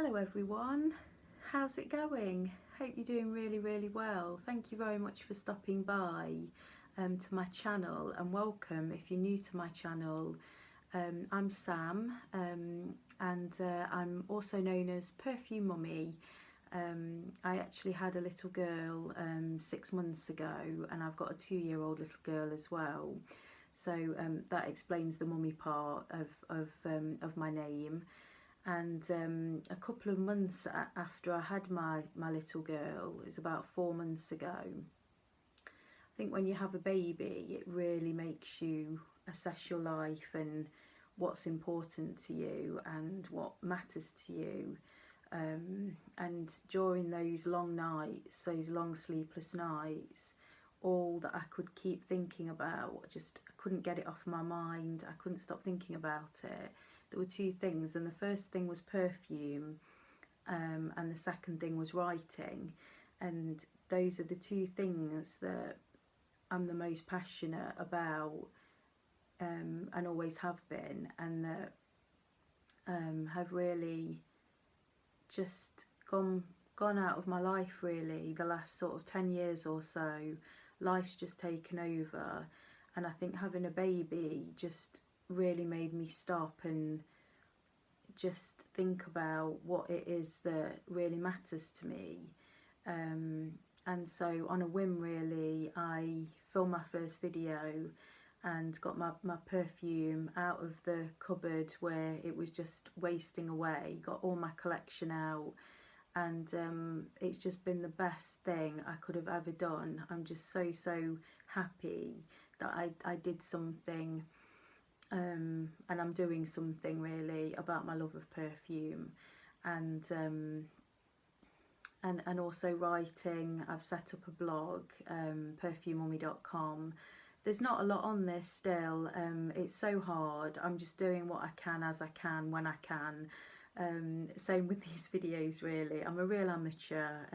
Hello everyone, how's it going? Hope you're doing really well. Thank you very much for stopping by to my channel, and welcome if you're new to my channel. I'm Sam, and I'm also known as Perfume Mummy. I actually had a little girl 6 months ago, and I've got a 2-year-old little girl as well. So that explains the mummy part of my name. And a couple of months after I had my little girl, it was about 4 months ago, I think when you have a baby it really makes you assess your life and what's important to you and what matters to you. And during those long nights, those long sleepless nights, all that I could keep thinking about, I couldn't get it off my mind. I couldn't stop thinking about it. There were two things, and the first thing was perfume, and the second thing was writing. And those are the two things that I'm the most passionate about, and always have been, and that have really just gone out of my life really the last sort of 10 years or so. Life's just taken over, and I think having a baby just really made me stop and just think about what it is that really matters to me. And so on a whim really, I filmed my first video and got my perfume out of the cupboard where it was just wasting away, got all my collection out, and it's just been the best thing I could have ever done. I'm just so happy that I did something, and I'm doing something really about my love of perfume. And also writing. I've set up a blog, perfumemummy.com. There's not a lot on this still. It's so hard. I'm just doing what I can as I can when I can. Same with these videos really. I'm a real amateur,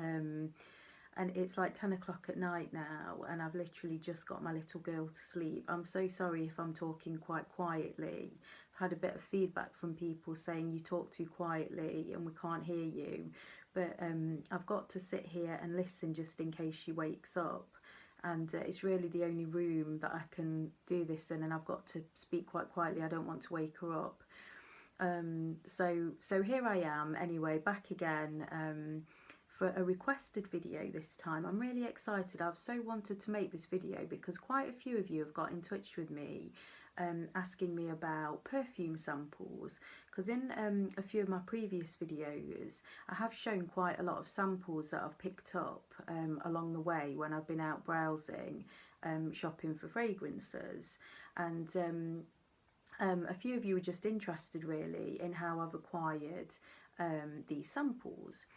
and it's like 10 o'clock at night now, and I've literally just got my little girl to sleep. I'm so sorry if I'm talking quite quietly. I've had a bit of feedback from people saying you talk too quietly and we can't hear you, but I've got to sit here and listen just in case she wakes up. And it's really the only room that I can do this in, and I've got to speak quite quietly. I don't want to wake her up. So here I am anyway, back again, for a requested video this time. I'm really excited. I've so wanted to make this video because quite a few of you have got in touch with me, asking me about perfume samples, because in a few of my previous videos I have shown quite a lot of samples that I've picked up along the way when I've been out browsing, shopping for fragrances. And a few of you are just interested really in how I've acquired these samples.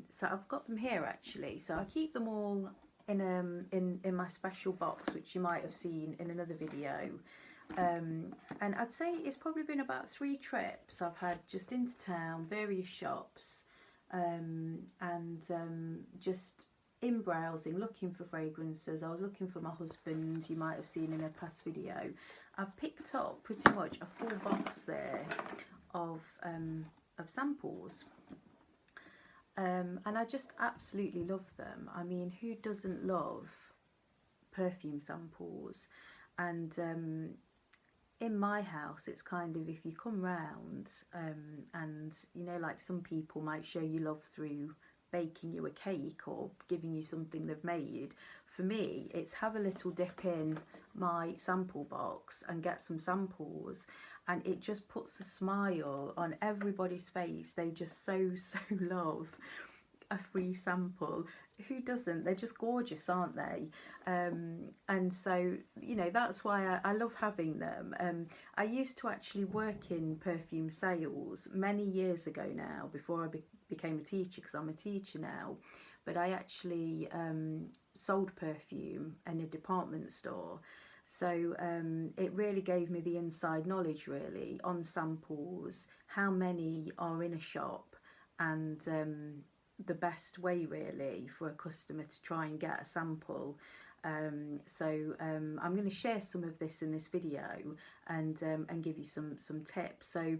So I've got them here actually. So I keep them all in my special box, which you might have seen in another video. And I'd say it's probably been about 3 trips I've had just into town, various shops, and just in browsing, looking for fragrances. I was looking for my husband, you might have seen in a past video. I've picked up pretty much a full box there of samples, and I just absolutely love them. I mean, who doesn't love perfume samples? And in my house it's kind of, if you come round, and you know, like some people might show you love through baking you a cake or giving you something they've made. For me, it's have a little dip in my sample box and get some samples, and it just puts a smile on everybody's face. They just so love a free sample. Who doesn't? They're just gorgeous, aren't they? And so, you know, that's why I love having them. I used to actually work in perfume sales many years ago now, before I became a teacher, because I'm a teacher now. But I actually sold perfume in a department store. So it really gave me the inside knowledge really on samples, how many are in a shop, and the best way really for a customer to try and get a sample. So I'm going to share some of this in this video, and give you some tips. So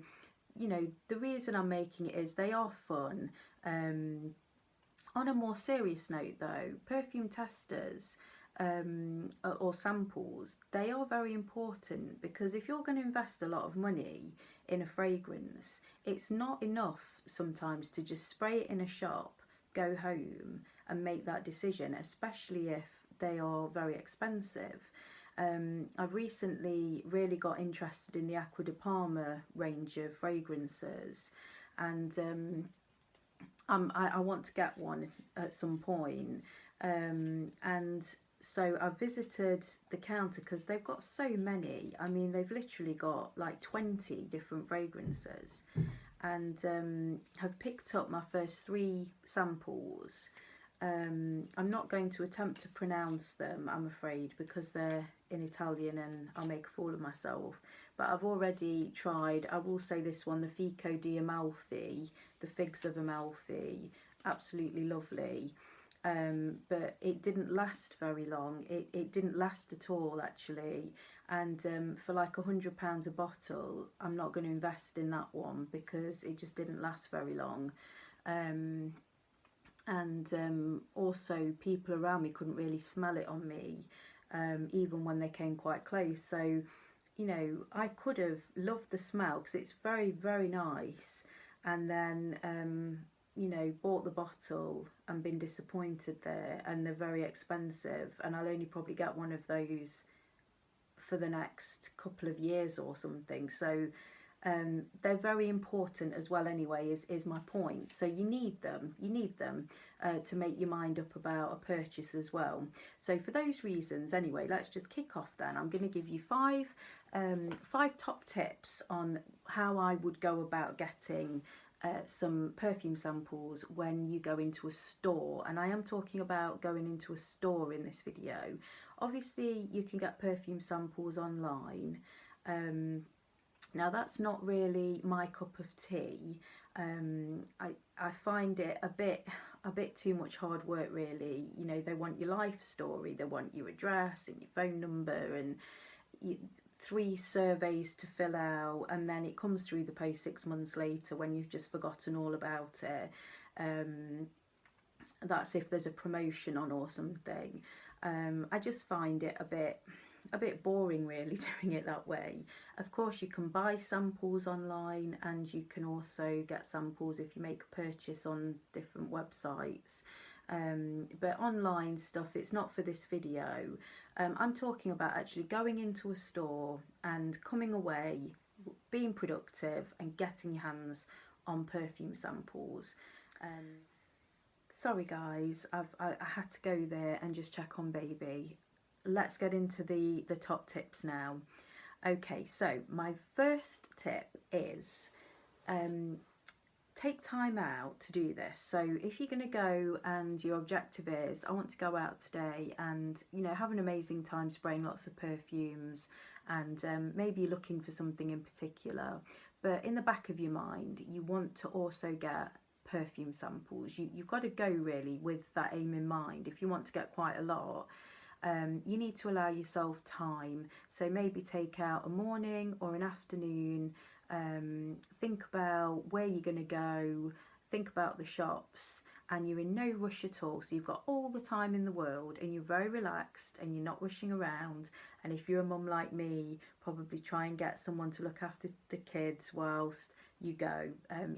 you know, the reason I'm making it is they are fun. On a more serious note though, perfume testers or samples, they are very important, because if you're going to invest a lot of money in a fragrance, it's not enough sometimes to just spray it in a shop, go home and make that decision, especially if they are very expensive. I've recently really got interested in the Acqua di Parma range of fragrances, and I want to get one at some point. And so I visited the counter because they've got so many. I mean, they've literally got like 20 different fragrances, and have picked up my first 3 samples. I'm not going to attempt to pronounce them, I'm afraid, because they're in Italian and I'll make a fool of myself. But I've already tried, I will say this one, the Fico di Amalfi, the Figs of Amalfi, absolutely lovely. But it didn't last very long. It didn't last at all, actually. And for like £100 a bottle, I'm not going to invest in that one because it just didn't last very long. And also people around me couldn't really smell it on me, even when they came quite close. So, you know, I could have loved the smell because it's very, very nice, and then you know, bought the bottle and been disappointed there, and they're very expensive, and I'll only probably get one of those for the next couple of years or something. So they're very important as well anyway, is my point. So you need them to make your mind up about a purchase as well. So for those reasons anyway, let's just kick off then. I'm going to give you five top tips on how I would go about getting some perfume samples when you go into a store. And I am talking about going into a store in this video. Obviously you can get perfume samples online. Now that's not really my cup of tea. I find it a bit too much hard work, really. You know, they want your life story, they want your address and your phone number, and 3 surveys to fill out, and then it comes through the post 6 months later when you've just forgotten all about it. That's if there's a promotion on or something. I just find it a bit boring, really, doing it that way. Of course you can buy samples online, and you can also get samples if you make a purchase on different websites, but online stuff, it's not for this video. I'm talking about actually going into a store and coming away being productive and getting your hands on perfume samples. Sorry guys, I had to go there and just check on baby. Let's get into the top tips now. Okay, so my first tip is take time out to do this. So if you're going to go and your objective is, I want to go out today and, you know, have an amazing time spraying lots of perfumes, and maybe you're looking for something in particular, but in the back of your mind you want to also get perfume samples. You've got to go really with that aim in mind. If you want to get quite a lot, you need to allow yourself time. So maybe take out a morning or an afternoon, think about where you're going to go, think about the shops, and you're in no rush at all. So you've got all the time in the world and you're very relaxed and you're not rushing around. And if you're a mum like me, probably try and get someone to look after the kids whilst you go.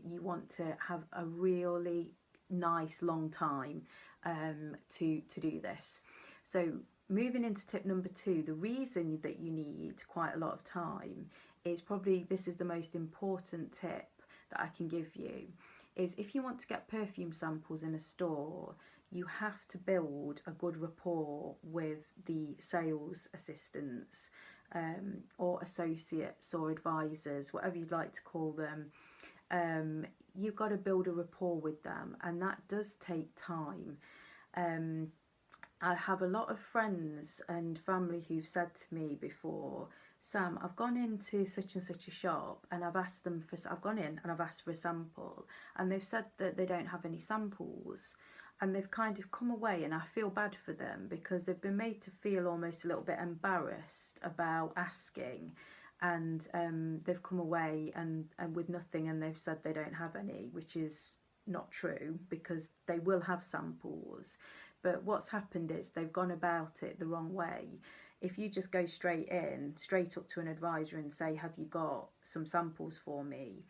You want to have a really nice long time to do this. So moving into tip number 2, the reason that you need quite a lot of time is probably, this is the most important tip that I can give you, is if you want to get perfume samples in a store, you have to build a good rapport with the sales assistants, or associates or advisors, whatever you'd like to call them. You've got to build a rapport with them, and that does take time. I have a lot of friends and family who've said to me before, Sam, I've gone into such and such a shop and I've asked them for, I've gone in and I've asked for a sample, and they've said that they don't have any samples, and they've kind of come away, and I feel bad for them because they've been made to feel almost a little bit embarrassed about asking. and they've come away and with nothing, and they've said they don't have any, which is not true, because they will have samples. But what's happened is they've gone about it the wrong way. If you just go straight up to an advisor and say, have you got some samples for me,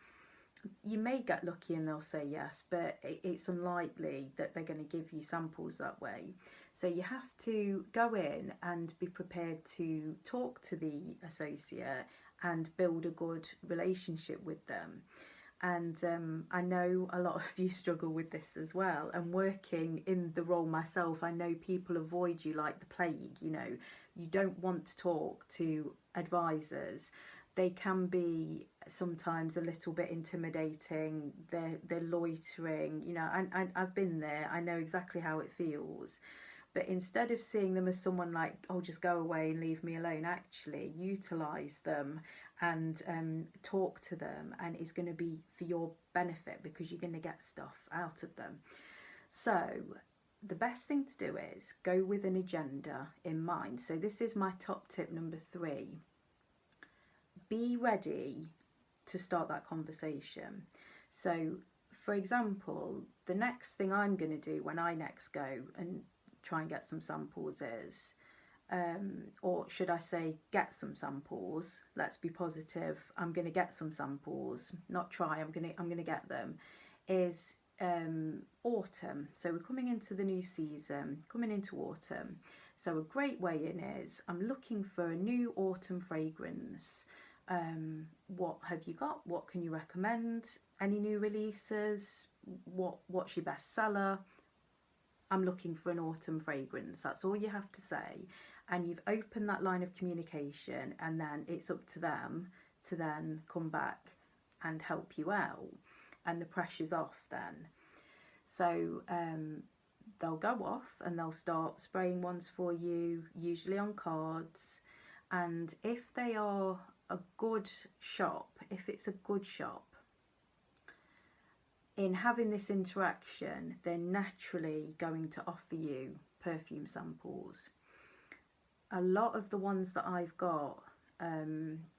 you may get lucky and they'll say yes, but it's unlikely that they're going to give you samples that way. So you have to go in and be prepared to talk to the associate and build a good relationship with them. And I know a lot of you struggle with this as well, and working in the role myself, I know people avoid you like the plague. You know, you don't want to talk to advisors. They can be sometimes a little bit intimidating. They're loitering, you know, and I've been there. I know exactly how it feels. But instead of seeing them as someone like, oh, just go away and leave me alone, actually utilize them and talk to them, and it's going to be for your benefit because you're going to get stuff out of them. So the best thing to do is go with an agenda in mind. So this is my top tip number 3. Be ready to start that conversation. So for example, the next thing I'm going to do when I next go and try and get some samples is, or should I say get some samples, let's be positive, I'm going to get some samples, not try, I'm going to get them, is autumn. So we're coming into the new season, coming into autumn. So a great way in is, I'm looking for a new autumn fragrance. What have you got? What can you recommend? Any new releases? What's your best seller? I'm looking for an autumn fragrance. That's all you have to say, and you've opened that line of communication, and then it's up to them to then come back and help you out, and the pressure's off then. So they'll go off and they'll start spraying ones for you, usually on cards. And if they are a good shop, if it's a good shop, in having this interaction, they're naturally going to offer you perfume samples. A lot of the ones that I've got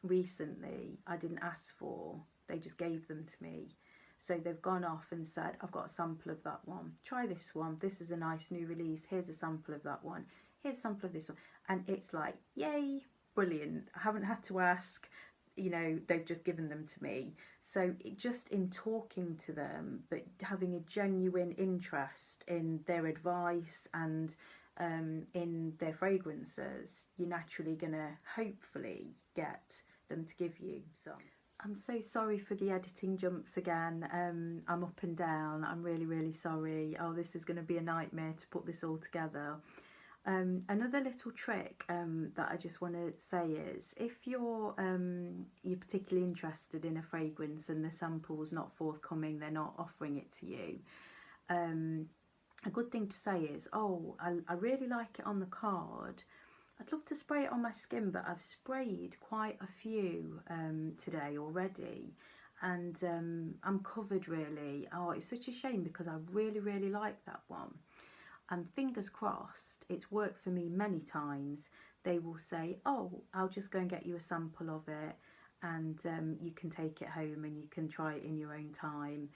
recently, I didn't ask for, they just gave them to me. So they've gone off and said, I've got a sample of that one, try this one, this is a nice new release, here's a sample of that one, here's a sample of this one. And it's like, yay, brilliant, I haven't had to ask, you know, they've just given them to me. So just in talking to them, but having a genuine interest in their advice and in their fragrances, you're naturally gonna hopefully get them to give you some. I'm so sorry for the editing jumps again. I'm up and down. I'm really sorry. Oh, this is going to be a nightmare to put this all together. Another little trick that I just want to say is, if you're particularly interested in a fragrance and the sample's not forthcoming, they're not offering it to you, a good thing to say is, oh, I really like it on the card, I'd love to spray it on my skin, but I've sprayed quite a few today already, and I'm covered really. Oh, it's such a shame because I really like that one. And fingers crossed, it's worked for me many times. They will say, oh, I'll just go and get you a sample of it, and you can take it home and you can try it in your own time.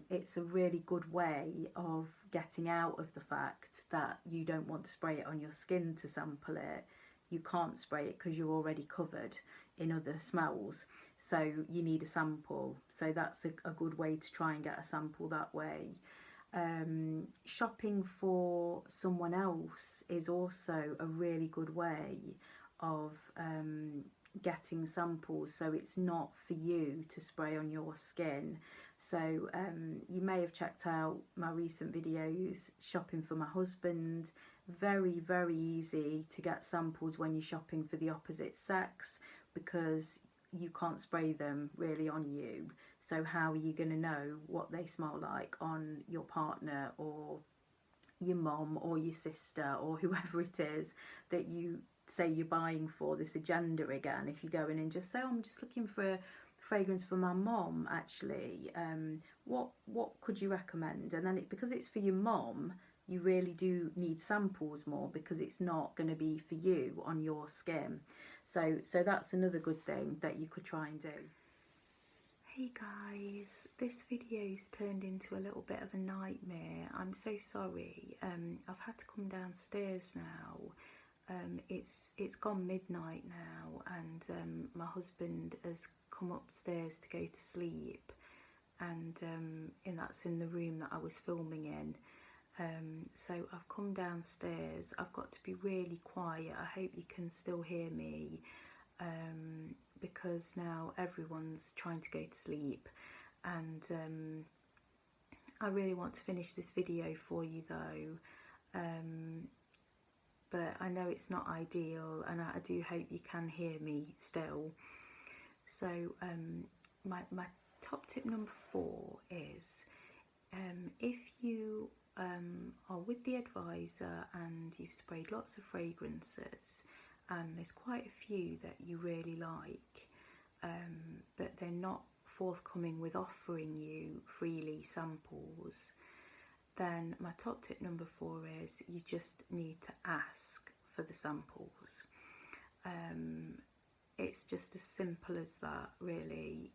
It's a really good way of getting out of the fact that you don't want to spray it on your skin to sample it. You can't spray it because you're already covered in other smells, so you need a sample. So that's a good way to try and get a sample that way. Shopping for someone else is also a really good way of getting samples, so it's not for you to spray on your skin. So you may have checked out my recent videos shopping for my husband. Very easy to get samples when you're shopping for the opposite sex, because you can't spray them really on you. So how are you going to know what they smell like on your partner or your mom or your sister or whoever it is that you say you're buying for? This agenda again. If you go in and just say, oh, I'm just looking for a fragrance for my mom, actually, what could you recommend? And then because it's for your mom, you really do need samples more, because it's not going to be for you on your skin. So that's another good thing that you could try and do. Hey guys, this video's turned into a little bit of a nightmare. I'm so sorry. I've had to come downstairs now. It's gone midnight now, and my husband has come upstairs to go to sleep, and that's in the room that I was filming in. So I've come downstairs. I've got to be really quiet. I hope you can still hear me, because now everyone's trying to go to sleep, and I really want to finish this video for you though, but I know it's not ideal, and I do hope you can hear me still. So my top tip number 4 is, if you are with the advisor and you've sprayed lots of fragrances, and there's quite a few that you really like, but they're not forthcoming with offering you freely samples, then my top tip number 4 is you just need to ask for the samples. It's just as simple as that, really.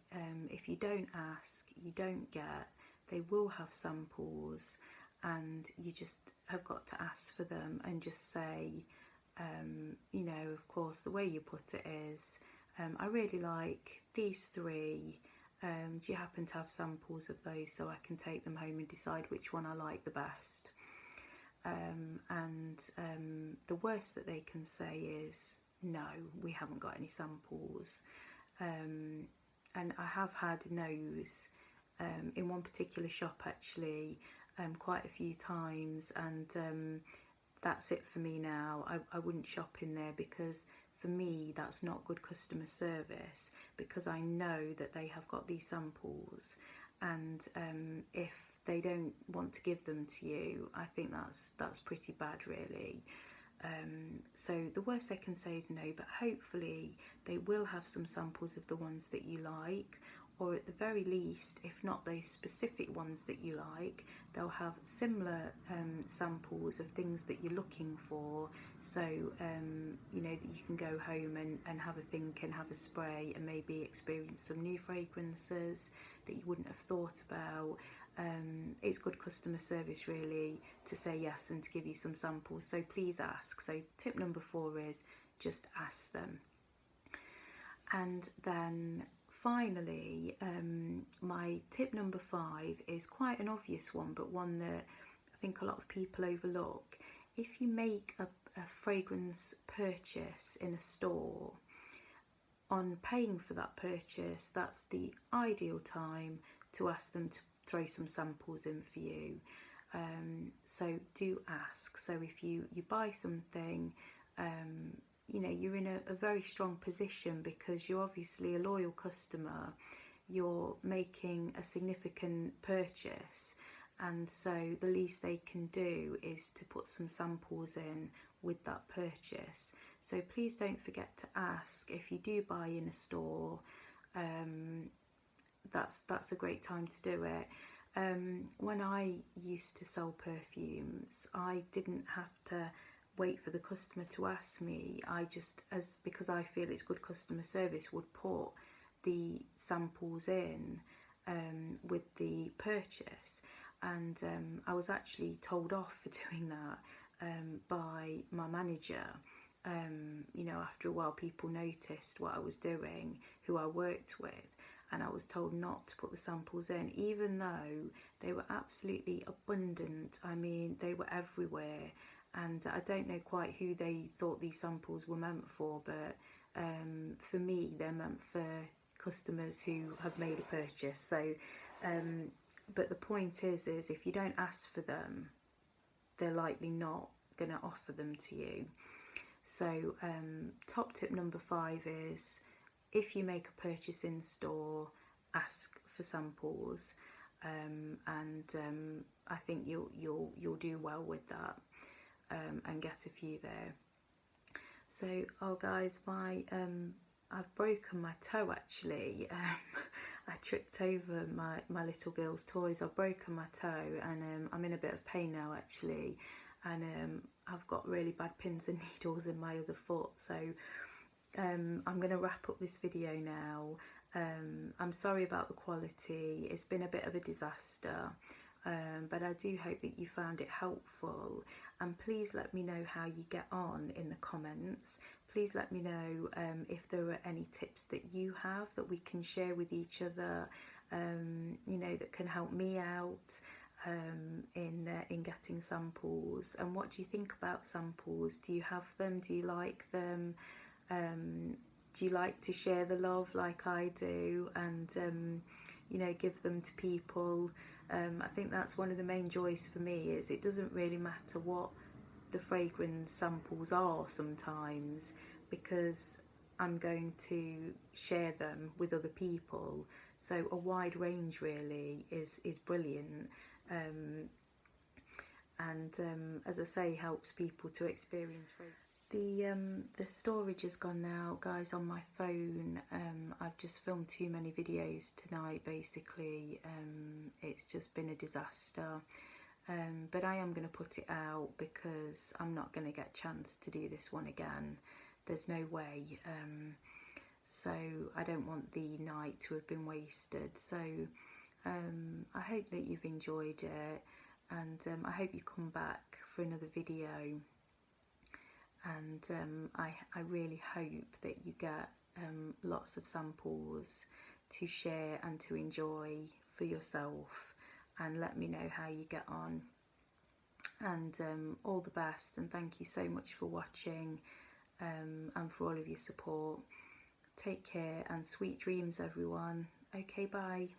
If you don't ask, you don't get. They will have samples, and you just have got to ask for them and just say, you know, of course, the way you put it is, I really like these 3. Do you happen to have samples of those so I can take them home and decide which one I like the best? And the worst that they can say is, no, we haven't got any samples. And I have had no's in one particular shop, actually, quite a few times, and that's it for me now. I wouldn't shop in there, because for me that's not good customer service, because I know that they have got these samples, and if they don't want to give them to you, I think that's pretty bad, really. So the worst they can say is no, but hopefully they will have some samples of the ones that you like, or at the very least, if not those specific ones that you like, they'll have similar samples of things that you're looking for, so you know, that you can go home and have a think and have a spray, and maybe experience some new fragrances that you wouldn't have thought about. It's good customer service, really, to say yes and to give you some samples, so please ask. So tip number 4 is just ask them. And then finally, my tip number 5 is quite an obvious one, but one that I think a lot of people overlook. If you make a fragrance purchase in a store, on paying for that purchase, that's the ideal time to ask them to throw some samples in for you. So do ask. So if you buy something, you know, you're in a very strong position, because you're obviously a loyal customer, you're making a significant purchase, and so the least they can do is to put some samples in with that purchase. So please don't forget to ask. If you do buy in a store, that's a great time to do it. When I used to sell perfumes, I didn't have to wait for the customer to ask me. I just, because I feel it's good customer service, would put the samples in with the purchase, and I was actually told off for doing that by my manager. You know, after a while, people noticed what I was doing, who I worked with, and I was told not to put the samples in, even though they were absolutely abundant. I mean, they were everywhere, and I don't know quite who they thought these samples were meant for, but for me, they're meant for customers who have made a purchase. So, but the point is if you don't ask for them, they're likely not going to offer them to you. So, top tip number 5 is, if you make a purchase in store, ask for samples, and I think you'll do well with that, and get a few there. So, oh guys, I've broken my toe, actually. I tripped over my little girl's toys. I've broken my toe, and I'm in a bit of pain now actually, and I've got really bad pins and needles in my other foot. So I'm going to wrap up this video now. I'm sorry about the quality, it's been a bit of a disaster, but I do hope that you found it helpful, and please let me know how you get on in the comments. Please let me know if there are any tips that you have that we can share with each other, you know, that can help me out in getting samples. And what do you think about samples? Do you have them? Do you like them? Do you like to share the love like I do, and you know, give them to people? I think that's one of the main joys for me, is it doesn't really matter what the fragrance samples are sometimes, because I'm going to share them with other people. So a wide range really is brilliant, and as I say, helps people to experience fragrance. The storage has gone now, guys, on my phone. I've just filmed too many videos tonight basically. It's just been a disaster. But I am going to put it out because I'm not going to get a chance to do this one again. There's no way. So I don't want the night to have been wasted. So I hope that you've enjoyed it, and I hope you come back for another video. And I really hope that you get lots of samples to share and to enjoy for yourself, and let me know how you get on. And all the best, and thank you so much for watching, and for all of your support. Take care and sweet dreams everyone. Okay, bye.